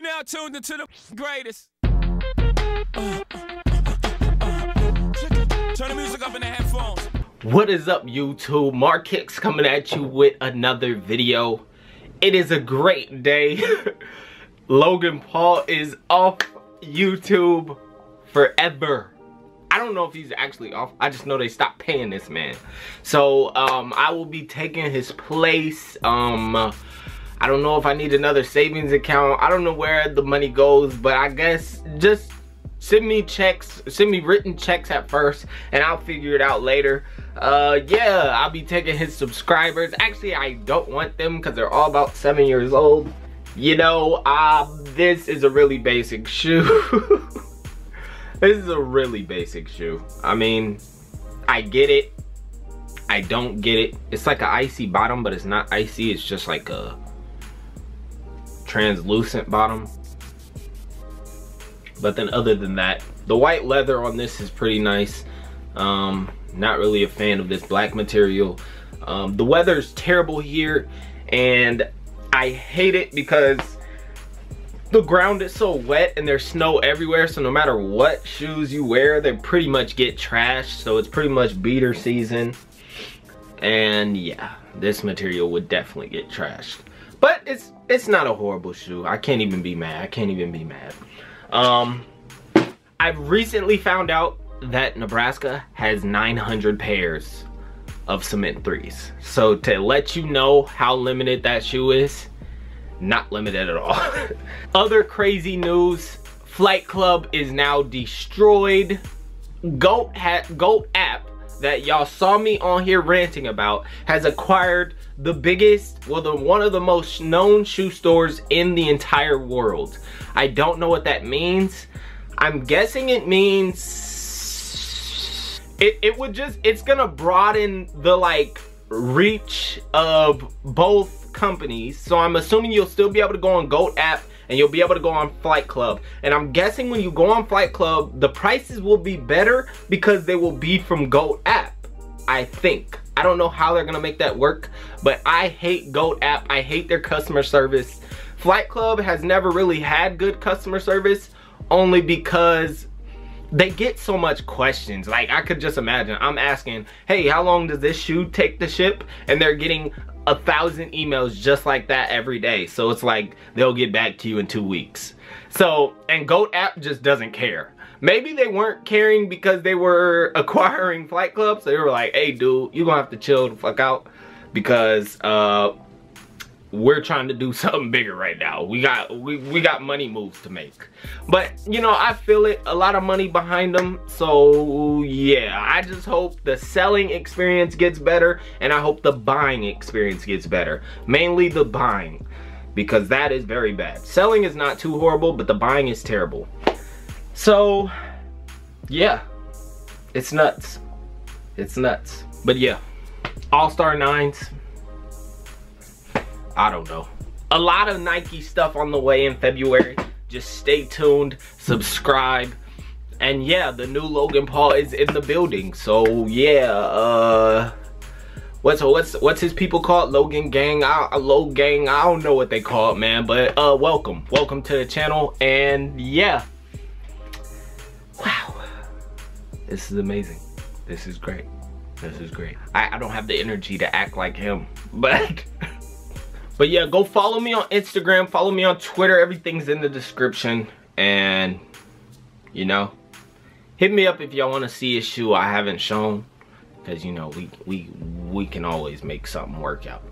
now tuned into the greatest. Turn the music up in the headphones. What is up, YouTube? Mark Hicks coming at you with another video. It is a great day. Logan Paul is off YouTube forever. I don't know if he's actually off. I just know they stopped paying this man. So I will be taking his place. I don't know if I need another savings account. I don't know where the money goes, but I guess just send me checks, send me written checks at first, and I'll figure it out later. Yeah, I'll be taking his subscribers. Actually, I don't want them because they're all about 7 years old. You know, this is a really basic shoe. This is a really basic shoe. I mean, I get it. I don't get it. It's like an icy bottom, but it's not icy. It's just like a translucent bottom. But then other than that, the white leather on this is pretty nice. Not really a fan of this black material. The weather's terrible here, and I hate it because the ground is so wet and there's snow everywhere, so no matter what shoes you wear, they pretty much get trashed. So it's pretty much beater season, and yeah, this material would definitely get trashed. But it's not a horrible shoe. I can't even be mad. I can't even be mad. I've recently found out that Nebraska has 900 pairs of Cement 3s. So to let you know how limited that shoe is, not limited at all. Other crazy news, Flightclub is now destroyed. Goat app that y'all saw me on here ranting about has acquired the biggest, well, one of the most known shoe stores in the entire world. I don't know what that means. I'm guessing it means it's gonna broaden the like reach of both companies. So I'm assuming you'll still be able to go on Goat app and you'll be able to go on Flightclub. And I'm guessing when you go on Flightclub, the prices will be better because they will be from Goat app, I think. I don't know how they're gonna make that work, but I hate Goat app. I hate their customer service. Flightclub has never really had good customer service, only because they get so much questions. Like, I could just imagine I'm asking, hey, how long does this shoe take to ship? And they're getting 1,000 emails just like that every day. So it's like they'll get back to you in 2 weeks. So, and Goat app just doesn't care. Maybe they weren't caring because they were acquiring Flightclub, so they were like, hey dude, you're gonna have to chill the fuck out because we're trying to do something bigger right now. We got money moves to make. But you know, I feel it, a lot of money behind them. So yeah, I just hope the selling experience gets better, and I hope the buying experience gets better. Mainly the buying, because that is very bad. Selling is not too horrible, but the buying is terrible. So yeah, it's nuts. It's nuts. But yeah, All-Star 9s, I don't know. A lot of Nike stuff on the way in February. Just stay tuned, subscribe, and yeah, the new Logan Paul is in the building. So yeah, what's his people called? Logan Gang, Low Gang. I don't know what they call it, man. But welcome to the channel, and yeah. Wow, this is amazing. This is great. This is great. I don't have the energy to act like him, but but yeah, go follow me on Instagram, follow me on Twitter. Everything's in the description, and you know, hit me up if y'all want to see a shoe I haven't shown, because you know we can always make something work out.